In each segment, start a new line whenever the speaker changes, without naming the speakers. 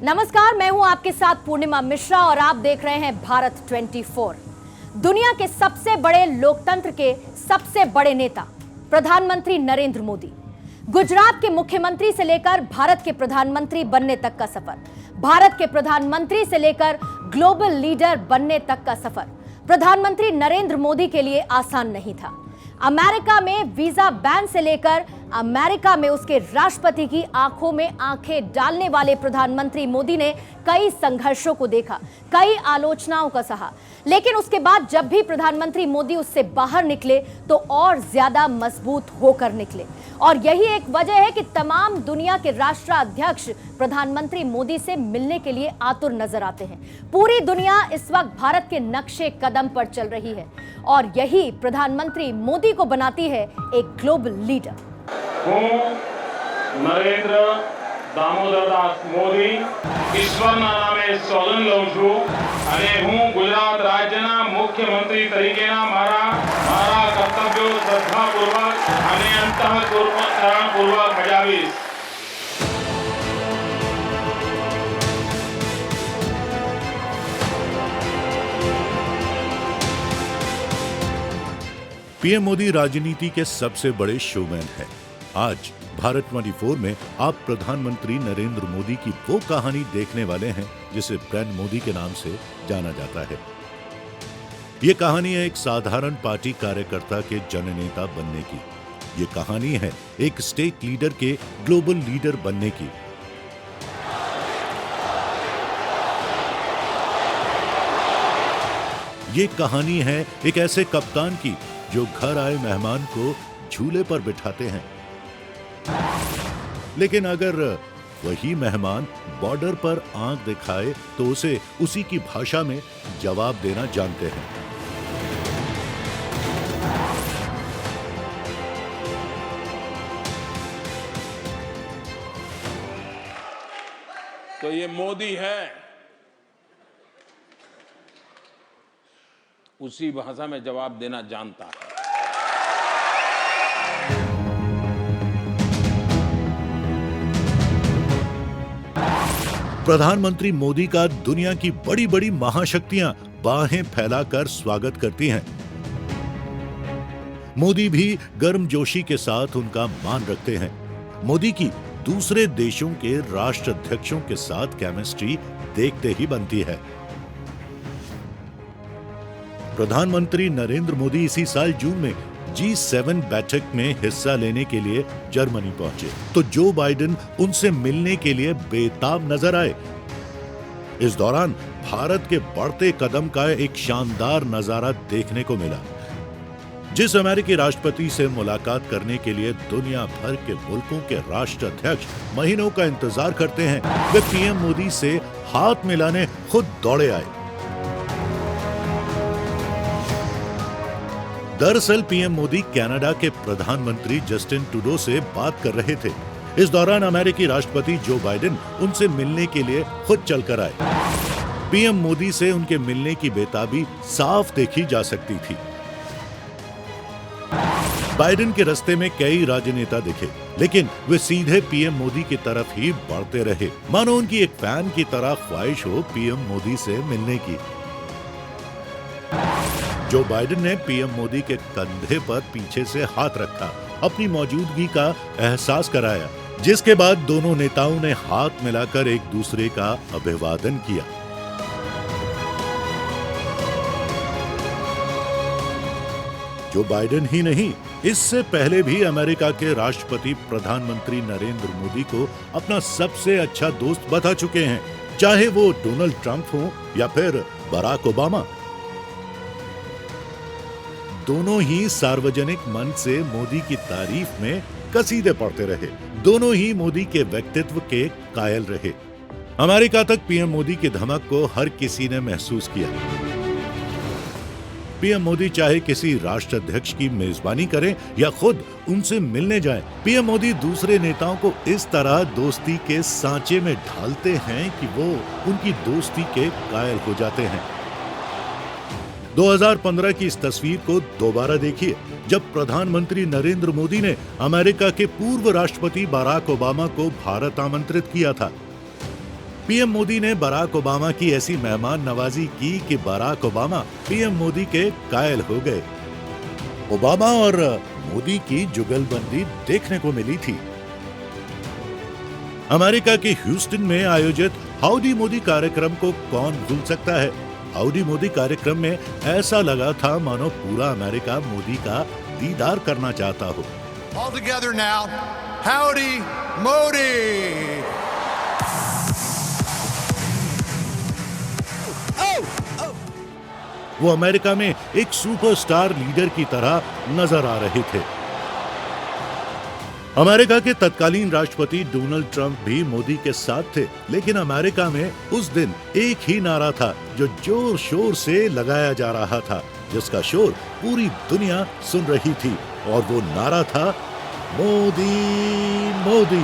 नमस्कार, मैं हूं आपके साथ पूर्णिमा मिश्रा और आप देख रहे हैं भारत 24। दुनिया के सबसे बड़े लोकतंत्र के सबसे बड़े नेता प्रधानमंत्री नरेंद्र मोदी, गुजरात के मुख्यमंत्री से लेकर भारत के प्रधानमंत्री बनने तक का सफर, भारत के प्रधानमंत्री से लेकर ग्लोबल लीडर बनने तक का सफर प्रधानमंत्री नरेंद्र मोदी के लिए आसान नहीं था। अमेरिका में वीजा बैन से लेकर अमेरिका में उसके राष्ट्रपति की आंखों में आंखें डालने वाले प्रधानमंत्री मोदी ने कई संघर्षों को देखा, कई आलोचनाओं का सहा, लेकिन उसके बाद जब भी प्रधानमंत्री मोदी उससे बाहर निकले तो और ज्यादा मजबूत होकर निकले। और यही एक वजह है कि तमाम दुनिया के राष्ट्राध्यक्ष प्रधानमंत्री मोदी से मिलने के लिए आतुर नजर आते हैं। पूरी दुनिया इस वक्त भारत के नक्शे कदम पर चल रही है और यही प्रधानमंत्री मोदी को बनाती है एक ग्लोबल लीडर।
હું નરેન્દ્ર દામોદરદાસ મોદી ઈશ્વરના નામે સોગંદ લઉં છું અને હું ગુજરાત રાજ્યના મુખ્યમંત્રી તરીકેના મારા કર્તવ્યો શ્રદ્ધાપૂર્વક અને અંતઃકરણપૂર્વક બજાવીશ।
पीएम मोदी राजनीति के सबसे बड़े शोमैन हैं। आज भारत 24 में आप प्रधानमंत्री नरेंद्र मोदी की वो कहानी देखने वाले हैं जिसे ब्रांड मोदी के नाम से जाना जाता है। ये कहानी है एक साधारण पार्टी कार्यकर्ता के जननेता बनने की। ये कहानी है एक स्टेट लीडर के ग्लोबल लीडर बनने की। ये कहानी है एक ऐसे कप्तान की जो घर आए मेहमान को झूले पर बिठाते हैं, लेकिन अगर वही मेहमान बॉर्डर पर आंख दिखाए तो उसे उसी की भाषा में जवाब देना जानते हैं।
तो ये मोदी है, उसी भाषा में जवाब देना जानता है।
प्रधानमंत्री मोदी का दुनिया की बड़ी बड़ी महाशक्तियां बाहें फैलाकर स्वागत करती हैं। मोदी भी गर्मजोशी के साथ उनका मान रखते हैं। मोदी की दूसरे देशों के राष्ट्राध्यक्षों के साथ केमिस्ट्री देखते ही बनती है। प्रधानमंत्री नरेंद्र मोदी इसी साल जून में G7 बैठक में हिस्सा लेने के लिए जर्मनी पहुंचे तो जो बाइडेन उनसे मिलने के लिए बेताब नजर आए। इस दौरान भारत के बढ़ते कदम का एक शानदार नजारा देखने को मिला। जिस अमेरिकी राष्ट्रपति से मुलाकात करने के लिए दुनिया भर के मुल्कों के राष्ट्राध्यक्ष महीनों का इंतजार करते हैं, वे पीएम मोदी से हाथ मिलाने खुद दौड़े आए। दरअसल पीएम मोदी कनाडा के प्रधानमंत्री जस्टिन ट्रूडो से बात कर रहे थे। इस दौरान अमेरिकी राष्ट्रपति जो बाइडेन उनसे मिलने के लिए खुद चलकर आए। पीएम मोदी से उनके मिलने की बेताबी साफ देखी जा सकती थी। बाइडेन के रास्ते में कई राजनेता दिखे, लेकिन वे सीधे पीएम मोदी की तरफ ही बढ़ते रहे, मानो उनकी एक फैन की तरह ख्वाहिश हो पीएम मोदी से मिलने की। जो बाइडेन ने पीएम मोदी के कंधे पर पीछे से हाथ रखा, अपनी मौजूदगी का एहसास कराया, जिसके बाद दोनों नेताओं ने हाथ मिलाकर एक दूसरे का अभिवादन किया। जो बाइडेन ही नहीं, इससे पहले भी अमेरिका के राष्ट्रपति प्रधानमंत्री नरेंद्र मोदी को अपना सबसे अच्छा दोस्त बता चुके हैं, चाहे वो डोनाल्ड ट्रंप हो या फिर बराक ओबामा। दोनों ही सार्वजनिक मंच से मोदी की तारीफ में कसीदे पढ़ते रहे। दोनों ही मोदी के व्यक्तित्व के कायल रहे। अमेरिका तक पीएम मोदी की धमक को हर किसी ने महसूस किया। पीएम मोदी चाहे किसी राष्ट्राध्यक्ष की मेजबानी करें या खुद उनसे मिलने जाएं, पीएम मोदी दूसरे नेताओं को इस तरह दोस्ती के सांचे में ढालते हैं कि वो उनकी दोस्ती के कायल हो जाते हैं। 2015 की इस तस्वीर को दोबारा देखिए, जब प्रधानमंत्री नरेंद्र मोदी ने अमेरिका के पूर्व राष्ट्रपति बराक ओबामा को भारत आमंत्रित किया था। पीएम मोदी ने बराक ओबामा की ऐसी मेहमान नवाजी की कि बराक ओबामा पीएम मोदी के कायल हो गए। ओबामा और मोदी की जुगलबंदी देखने को मिली थी। अमेरिका के ह्यूस्टन में आयोजित हाउडी मोदी कार्यक्रम को कौन भूल सकता है। हाउडी मोदी कार्यक्रम में ऐसा लगा था मानो पूरा अमेरिका मोदी का दीदार करना चाहता हो।
All together now, Howdy Modi!
वो अमेरिका में एक सुपरस्टार लीडर की तरह नजर आ रहे थे। अमेरिका के तत्कालीन राष्ट्रपति डोनाल्ड ट्रंप भी मोदी के साथ थे, लेकिन अमेरिका में उस दिन एक ही नारा था जो जोर शोर से लगाया जा रहा था, जिसका शोर पूरी दुनिया सुन रही थी, और वो नारा था मोदी मोदी।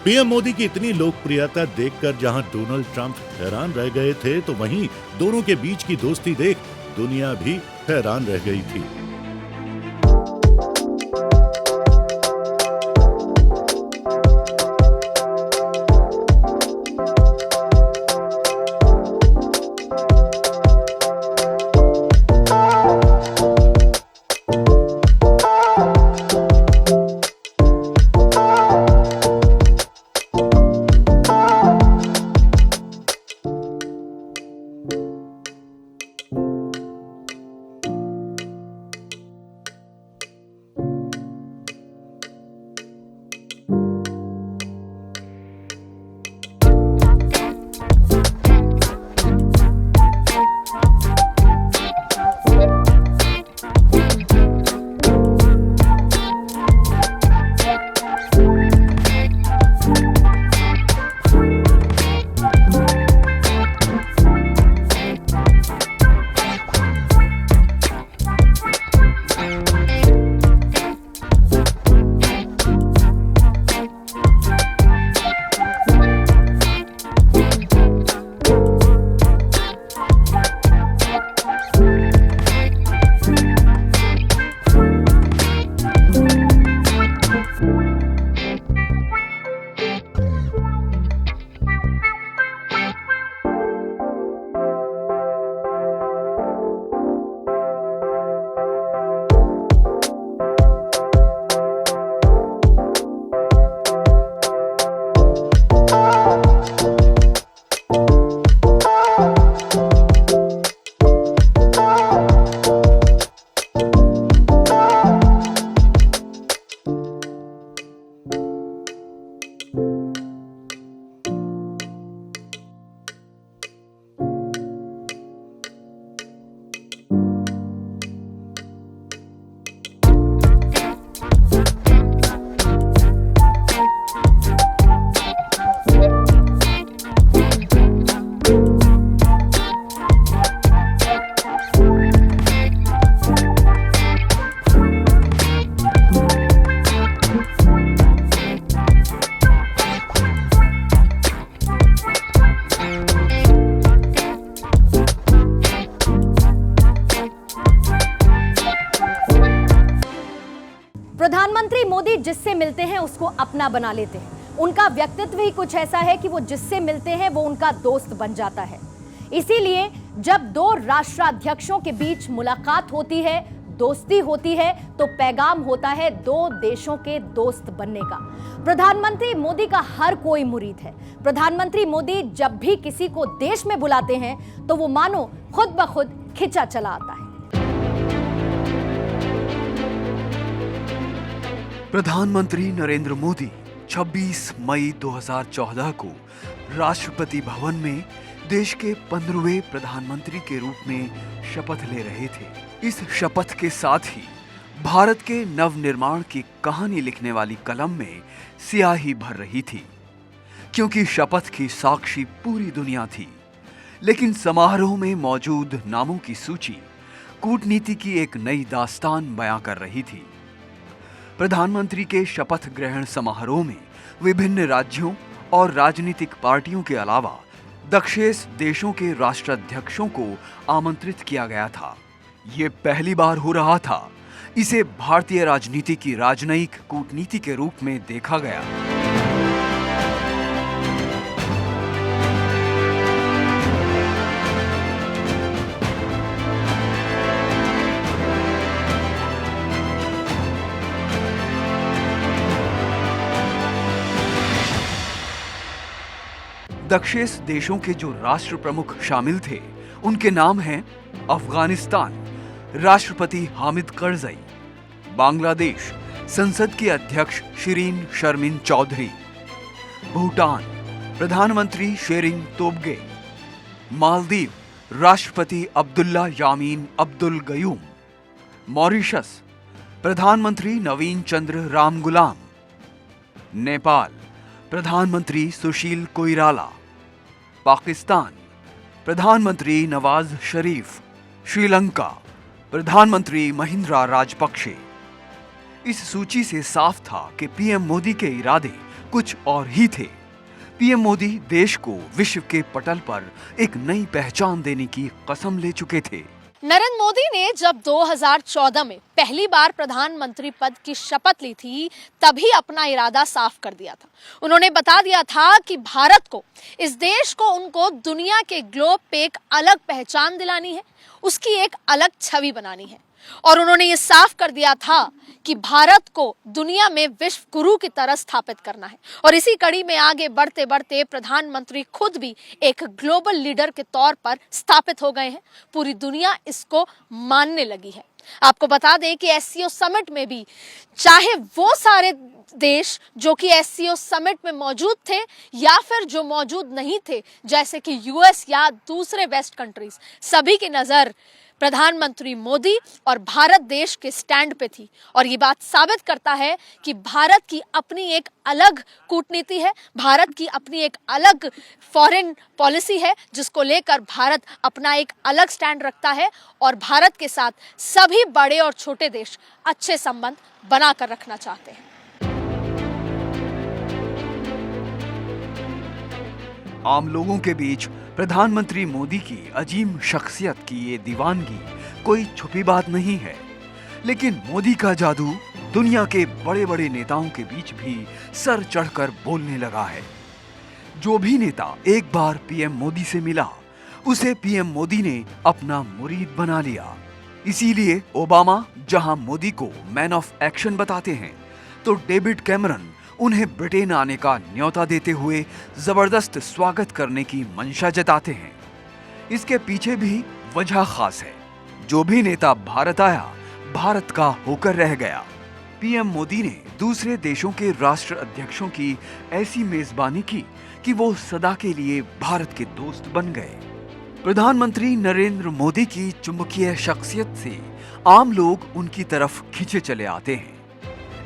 पीएम मोदी की इतनी लोकप्रियता देखकर जहां डोनाल्ड ट्रंप हैरान रह गए थे, तो वहीं दोनों के बीच की दोस्ती देख दुनिया भी हैरान रह गई थी।
प्रधानमंत्री मोदी जिससे मिलते हैं उसको अपना बना लेते हैं। उनका व्यक्तित्व ही कुछ ऐसा है कि वो जिससे मिलते हैं वो उनका दोस्त बन जाता है। इसीलिए जब दो राष्ट्राध्यक्षों के बीच मुलाकात होती है, दोस्ती होती है, तो पैगाम होता है दो देशों के दोस्त बनने का। प्रधानमंत्री मोदी का हर कोई मुरीद है। प्रधानमंत्री मोदी जब भी किसी को देश में बुलाते हैं तो वो मानो खुद ब खुद खिंचा चला आता है।
प्रधानमंत्री नरेंद्र मोदी 26 मई 2014 को राष्ट्रपति भवन में देश के 15वें प्रधानमंत्री के रूप में शपथ ले रहे थे। इस शपथ के साथ ही भारत के नवनिर्माण की कहानी लिखने वाली कलम में स्याही भर रही थी, क्योंकि शपथ की साक्षी पूरी दुनिया थी। लेकिन समारोह में मौजूद नामों की सूची कूटनीति की एक नई दास्तान बयां कर रही थी। प्रधानमंत्री के शपथ ग्रहण समारोह में विभिन्न राज्यों और राजनीतिक पार्टियों के अलावा दक्षेस देशों के राष्ट्राध्यक्षों को आमंत्रित किया गया था। ये पहली बार हो रहा था। इसे भारतीय राजनीति की राजनयिक कूटनीति के रूप में देखा गया। दक्षेश देशों के जो राष्ट्र प्रमुख शामिल थे उनके नाम हैं अफगानिस्तान, राष्ट्रपति हामिद करजई, बांग्लादेश, संसद के अध्यक्ष शिरीन शर्मिन चौधरी, भूटान, प्रधानमंत्री शेरिंग तोब्गे, मालदीव, राष्ट्रपति अब्दुल्ला यामीन अब्दुल गयूम, मॉरिशस, प्रधानमंत्री नवीन चंद्र रामगुलाम, नेपाल, प्रधानमंत्री सुशील कोइराला, पाकिस्तान, प्रधानमंत्री नवाज शरीफ, श्रीलंका, प्रधानमंत्री महिंद्रा राजपक्षे। इस सूची से साफ था कि पीएम मोदी के इरादे कुछ और ही थे। पीएम मोदी देश को विश्व के पटल पर एक नई पहचान देने की कसम ले चुके थे।
नरेंद्र मोदी ने जब 2014 में पहली बार प्रधानमंत्री पद की शपथ ली थी, तभी अपना इरादा साफ कर दिया था। उन्होंने बता दिया था कि भारत को, इस देश को उनको दुनिया के ग्लोब पे एक अलग पहचान दिलानी है, उसकी एक अलग छवि बनानी है। और उन्होंने ये साफ कर दिया था कि भारत को दुनिया में विश्व गुरु की तरह स्थापित करना है। और इसी कड़ी में आगे बढ़ते बढ़ते प्रधानमंत्री खुद भी एक ग्लोबल लीडर के तौर पर स्थापित हो गए हैं। पूरी दुनिया इसको मानने लगी है। आपको बता दें कि एससीओ समिट में भी, चाहे वो सारे देश जो कि एससीओ समिट में मौजूद थे या फिर जो मौजूद नहीं थे, जैसे कि यूएस या दूसरे वेस्ट कंट्रीज, सभी की नजर प्रधानमंत्री मोदी और भारत देश के स्टैंड पे थी। और ये बात साबित करता है कि भारत की अपनी एक अलग कूटनीति है, भारत की अपनी एक अलग फॉरेन पॉलिसी है, जिसको लेकर भारत अपना एक अलग स्टैंड रखता है और भारत के साथ सभी बड़े और छोटे देश अच्छे संबंध बनाकर रखना चाहते हैं।
आम लोगों के बीच प्रधानमंत्री मोदी की अजीम शख्सियत की ये दीवानगी कोई छुपी बात नहीं है। लेकिन मोदी का जादू दुनिया के बड़े बड़े नेताओं के बीच भी सर चढ़कर बोलने लगा है। जो भी नेता एक बार पीएम मोदी से मिला, उसे पीएम मोदी ने अपना मुरीद बना लिया। इसीलिए ओबामा जहां मोदी को मैन ऑफ एक्शन बताते हैं, तो डेविड कैमरन उन्हें ब्रिटेन आने का न्योता देते हुए जबरदस्त स्वागत करने की मंशा जताते हैं। इसके पीछे भी वजह खास है। जो भी नेता भारत आया, भारत का होकर रह गया। पीएम मोदी ने दूसरे देशों के राष्ट्र अध्यक्षों की ऐसी मेजबानी की कि वो सदा के लिए भारत के दोस्त बन गए। प्रधानमंत्री नरेंद्र मोदी की चुंबकीय शख्सियत से आम लोग उनकी तरफ खींचे चले आते हैं।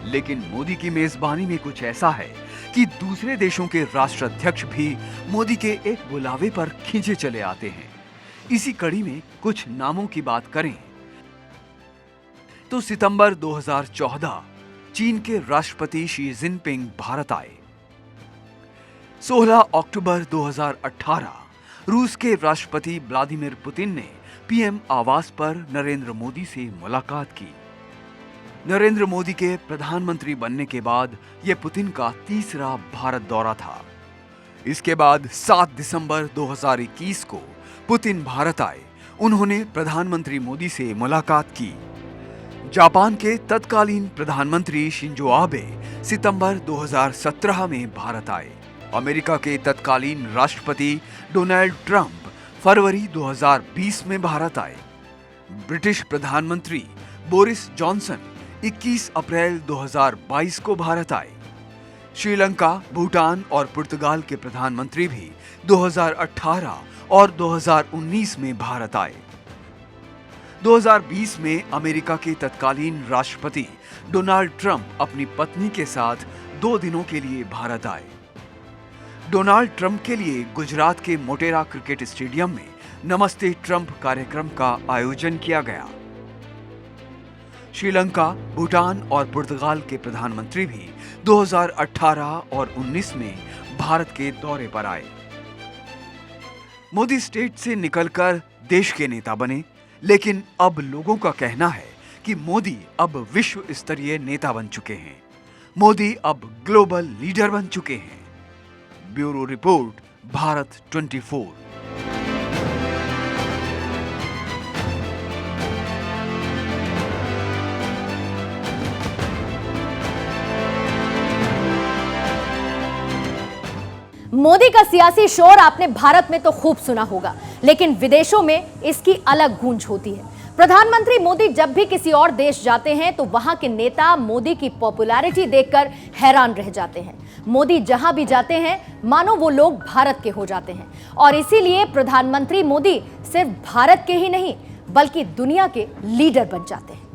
लेकिन मोदी की मेजबानी में कुछ ऐसा है कि दूसरे देशों के राष्ट्राध्यक्ष भी मोदी के एक बुलावे पर खींचे चले आते हैं। इसी कड़ी में कुछ नामों की बात करें तो सितंबर 2014 चीन के राष्ट्रपति शी जिनपिंग भारत आए। 16 अक्टूबर 2018 रूस के राष्ट्रपति व्लादिमीर पुतिन ने पीएम आवास पर नरेंद्र मोदी से मुलाकात की। नरेंद्र मोदी के प्रधानमंत्री बनने के बाद यह पुतिन का तीसरा भारत दौरा था। इसके बाद 7 दिसंबर 2021 को पुतिन भारत आए। उन्होंने प्रधानमंत्री मोदी से मुलाकात की। जापान के तत्कालीन प्रधानमंत्री शिंजो आबे सितंबर 2017 में भारत आए। अमेरिका के तत्कालीन राष्ट्रपति डोनाल्ड ट्रंप फरवरी 2020 में भारत आए। ब्रिटिश प्रधानमंत्री बोरिस जॉनसन 21 अप्रैल 2022 को भारत आए। श्रीलंका, भूटान और पुर्तगाल के प्रधानमंत्री भी 2018 और 2019 में भारत आए। 2020 में अमेरिका के तत्कालीन राष्ट्रपति डोनाल्ड ट्रंप अपनी पत्नी के साथ 2 दिनों के लिए भारत आए। डोनाल्ड ट्रंप के लिए गुजरात के मोटेरा क्रिकेट स्टेडियम में नमस्ते ट्रंप कार्यक्रम का आयोजन किया गया। श्रीलंका, भूटान और पुर्तगाल के प्रधानमंत्री भी 2018 और 19 में भारत के दौरे पर आए। मोदी स्टेट से निकलकर देश के नेता बने, लेकिन अब लोगों का कहना है कि मोदी अब विश्व स्तरीय नेता बन चुके हैं। मोदी अब ग्लोबल लीडर बन चुके हैं। Bureau report, Bharat 24।
मोदी का सियासी शोर आपने भारत में तो खूब सुना होगा, लेकिन विदेशों में इसकी अलग गूंज होती है। प्रधानमंत्री मोदी जब भी किसी और देश जाते हैं तो वहां के नेता मोदी की पॉपुलैरिटी देखकर हैरान रह जाते हैं। मोदी जहां भी जाते हैं मानो वो लोग भारत के हो जाते हैं, और इसीलिए प्रधानमंत्री मोदी सिर्फ भारत के ही नहीं बल्कि दुनिया के लीडर बन जाते हैं।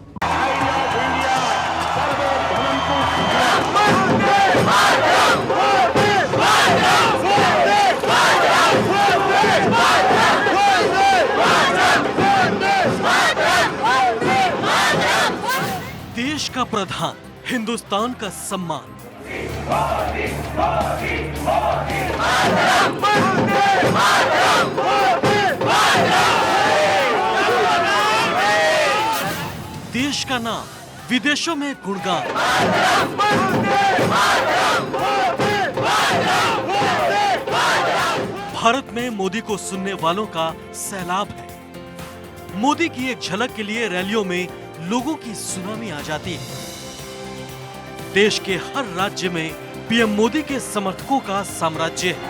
देश का प्रधान, हिंदुस्तान का सम्मान। देश का नाम, विदेशों में गुणगान। भारत में मोदी को सुनने वालों का सैलाब है। मोदी की एक झलक के लिए रैलियों में लोगों की सुनामी आ जाती है। देश के हर राज्य में पीएम मोदी के समर्थकों का साम्राज्य है।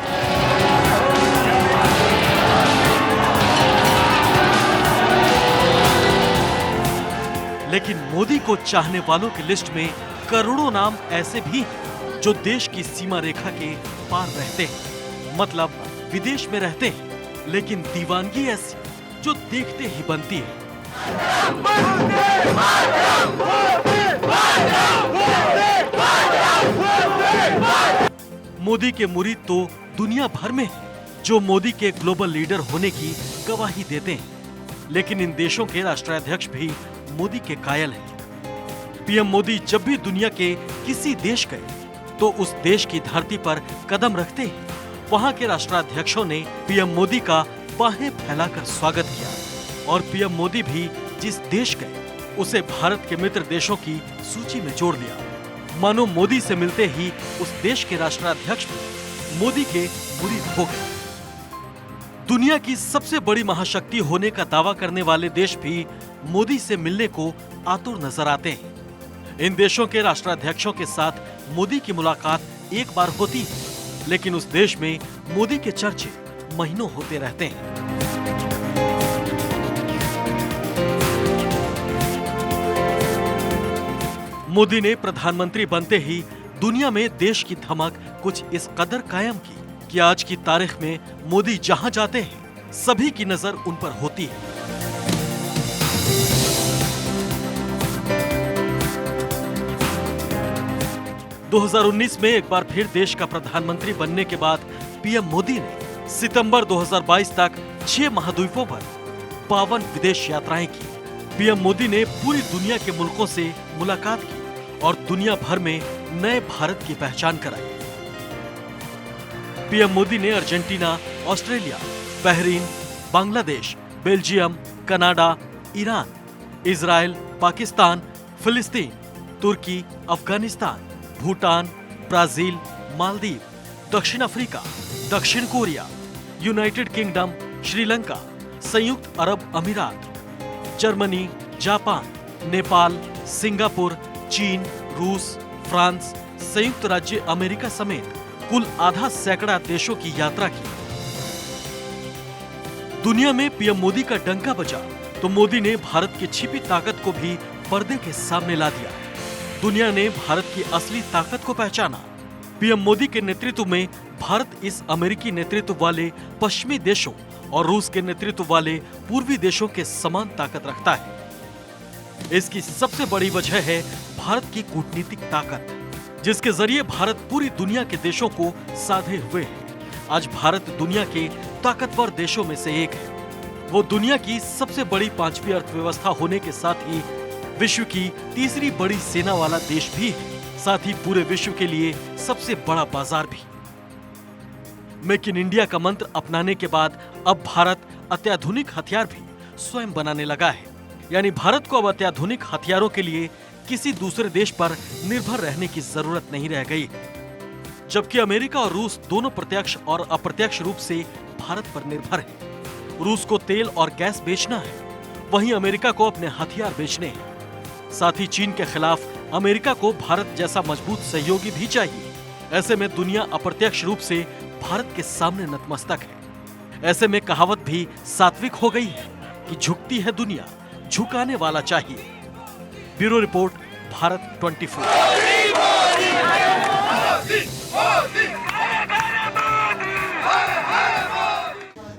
लेकिन मोदी को चाहने वालों की लिस्ट में करोड़ों नाम ऐसे भी हैं जो देश की सीमा रेखा के पार रहते हैं, मतलब विदेश में रहते हैं, लेकिन दीवानगी ऐसी जो देखते ही बनती है। मोदी के मुरीद तो दुनिया भर में हैं, जो मोदी के ग्लोबल लीडर होने की गवाही देते हैं, लेकिन इन देशों के राष्ट्राध्यक्ष भी मोदी के कायल हैं। पीएम मोदी जब भी दुनिया के किसी देश गए तो उस देश की धरती पर कदम रखते ही वहां के राष्ट्राध्यक्षों ने पीएम मोदी का बाहें फैलाकर स्वागत किया, और पीएम मोदी भी जिस देश गए उसे भारत के मित्र देशों की सूची में जोड़ लिया। मानो मोदी से मिलते ही उस देश के राष्ट्राध्यक्ष भी मोदी के मुरीद हो गए। दुनिया की सबसे बड़ी महाशक्ति होने का दावा करने वाले देश भी मोदी से मिलने को आतुर नजर आते हैं। इन देशों के राष्ट्राध्यक्षों के साथ मोदी की मुलाकात एक बार होती है, लेकिन उस देश में मोदी के चर्चे महीनों होते रहते हैं। मोदी ने प्रधानमंत्री बनते ही दुनिया में देश की धमक कुछ इस कदर कायम की कि आज की तारीख में मोदी जहां जाते हैं सभी की नजर उन पर होती है। – 2019 में एक बार फिर देश का प्रधानमंत्री बनने के बाद पीएम मोदी ने सितंबर 2022 तक 6 महाद्वीपों पर 52 विदेश यात्राएं की। पीएम मोदी ने पूरी दुनिया के मुल्कों से मुलाकात की और दुनिया भर में नए भारत की पहचान कराई। पीएम मोदी ने Argentina, Australia, Bahrain, Bangladesh, Belgium, Canada, Iran, Israel, Pakistan, फिलिस्तीन, तुर्की, अफगानिस्तान, भूटान, ब्राजील, मालदीव, दक्षिण अफ्रीका, दक्षिण कोरिया, यूनाइटेड किंगडम, श्रीलंका, संयुक्त अरब अमीरात, जर्मनी, जापान, नेपाल, सिंगापुर, चीन, रूस, फ्रांस, संयुक्त राज्य अमेरिका समेत कुल आधा सैकड़ा देशों की यात्रा की। दुनिया में पीएम मोदी का डंका बजा तो मोदी ने भारत की छिपी ताकत को भी पर्दे के सामने ला दिया। दुनिया ने भारत की असली ताकत को पहचाना। पीएम मोदी के नेतृत्व में भारत इस अमेरिकी नेतृत्व वाले पश्चिमी देशों और रूस के नेतृत्व वाले पूर्वी देशों के समान ताकत रखता है। इसकी सबसे बड़ी वजह है भारत की कूटनीतिक ताकत, जिसके जरिए भारत पूरी दुनिया के देशों को साधे हुए है। आज भारत दुनिया के ताकतवर देशों में से एक है। वो दुनिया की सबसे बड़ी 5वीं अर्थव्यवस्था होने के साथ ही विश्व की तीसरी बड़ी सेना वाला देश भी है, साथ ही पूरे विश्व के लिए सबसे बड़ा बाजार भी। मेक इन इंडिया का मंत्र अपनाने के बाद अब भारत अत्याधुनिक हथियार भी स्वयं बनाने लगा है। यानी भारत को अब अत्याधुनिक हथियारों के लिए किसी दूसरे देश पर निर्भर रहने की जरूरत नहीं रह गई। जबकि अमेरिका और रूस दोनों प्रत्यक्ष और अप्रत्यक्ष रूप से भारत पर निर्भर है। रूस को तेल और गैस बेचना है, वहीं अमेरिका को अपने हथियार बेचने हैं। साथ ही चीन के खिलाफ अमेरिका को भारत जैसा मजबूत सहयोगी भी चाहिए। ऐसे में दुनिया अप्रत्यक्ष रूप से भारत के सामने नतमस्तक है। ऐसे में कहावत भी सात्विक हो गई है कि झुकती है दुनिया, झुकाने वाला चाहिए। Bureau report, Bharat 24।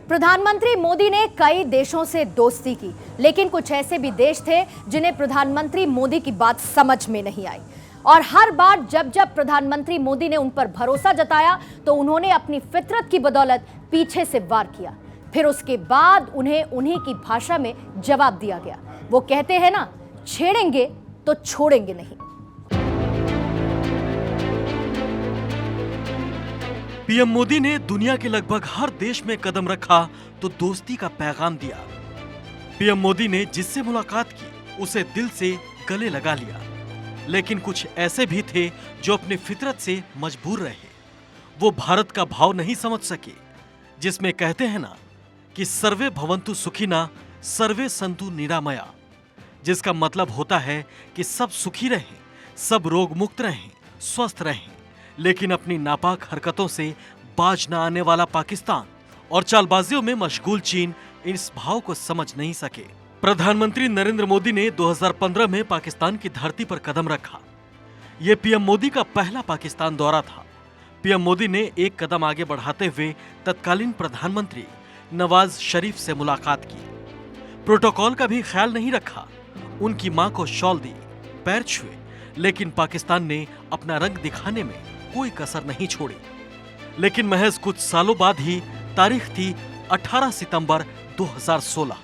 प्रधानमंत्री मोदी ने कई देशों से दोस्ती की, लेकिन कुछ ऐसे भी देश थे जिन्हें प्रधानमंत्री मोदी की बात समझ में नहीं आई। और हर बार जब जब प्रधानमंत्री मोदी ने उन पर भरोसा जताया तो उन्होंने अपनी फितरत की बदौलत पीछे से वार किया। फिर उसके बाद उन्हें उन्हीं की भाषा में जवाब दिया गया। वो कहते हैं ना, छेड़ेंगे तो छोड़ेंगे नहीं।
पीएम मोदी ने दुनिया के लगभग हर देश में कदम रखा तो दोस्ती का पैगाम दिया। पीएम मोदी ने जिससे मुलाकात की उसे दिल से गले लगा लिया। लेकिन कुछ ऐसे भी थे जो अपनी फितरत से मजबूर रहे। वो भारत का भाव नहीं समझ सके, जिसमें कहते हैं ना कि सर्वे भवन्तु सुखिना सर्वे सन्तु निरामया, जिसका मतलब होता है कि सब सुखी रहें, सब रोग मुक्त रहें, स्वस्थ रहें। लेकिन अपनी नापाक हरकतों से बाज न आने वाला पाकिस्तान और चालबाजियों में मशगूल चीन इस भाव को समझ नहीं सके। प्रधानमंत्री नरेंद्र मोदी ने 2015 में पाकिस्तान की धरती पर कदम रखा। ये पीएम मोदी का पहला पाकिस्तान दौरा था। पीएम मोदी ने एक कदम आगे बढ़ाते हुए तत्कालीन प्रधानमंत्री नवाज शरीफ से मुलाकात की। प्रोटोकॉल का भी ख्याल नहीं रखा। उनकी मां को शॉल दी, पैर छुए, लेकिन पाकिस्तान ने अपना रंग दिखाने में कोई कसर नहीं छोड़ी। लेकिन महज कुछ सालों बाद ही तारीख थी 18 सितंबर 2016।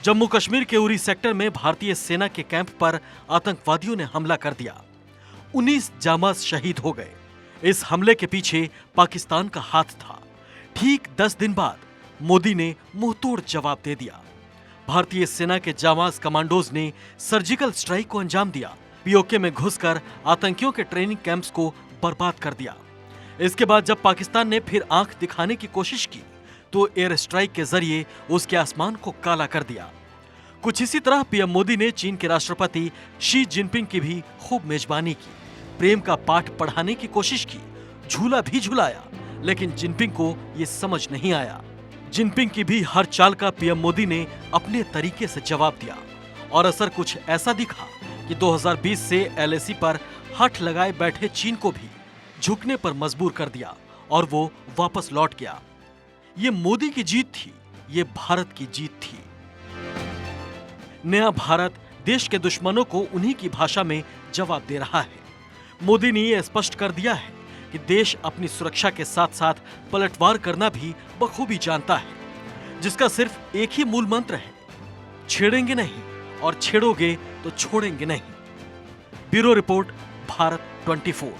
जम्मू कश्मीर के उरी सेक्टर में भारतीय सेना के कैंप पर आतंकवादियों ने हमला कर दिया। 19 जांबाज शहीद हो गए। इस हमले के पीछे पाकिस्तान का हाथ था। ठीक 10 दिन बाद मोदी ने मुंहतोड़ जवाब दे दिया। भारतीय सेना के जांबाज कमांडोज ने सर्जिकल स्ट्राइक को अंजाम दिया। पीओके में घुसकर आतंकियों के ट्रेनिंग कैंप्स को बर्बाद कर दिया। इसके बाद जब पाकिस्तान ने फिर आंख दिखाने की कोशिश की तो एयर स्ट्राइक के जरिए उसके आसमान को काला कर दिया। कुछ इसी तरह पीएम मोदी ने चीन के राष्ट्रपति शी जिनपिंग की भी खूब मेजबानी की, प्रेम का पाठ पढ़ाने की कोशिश की, झूला भी झुलाया, लेकिन जिनपिंग को ये समझ नहीं आया। जिनपिंग की भी हर चाल का पीएम मोदी ने अपने तरीके से जवाब दिया और असर कुछ ऐसा दिखा कि 2020 से एलएसी पर हठ लगाए बैठे चीन को भी झुकने पर मजबूर कर दिया और वो वापस लौट गया। ये मोदी की जीत थी, ये भारत की जीत थी। नया भारत देश के दुश्मनों को उन्हीं की भाषा में जवाब दे रहा है। मोदी ने यह स्पष्ट कर दिया है कि देश अपनी सुरक्षा के साथ साथ पलटवार करना भी बखूबी जानता है, जिसका सिर्फ एक ही मूल मंत्र है, छेड़ेंगे नहीं और छेड़ोगे तो छोड़ेंगे नहीं। Bureau report, Bharat 24।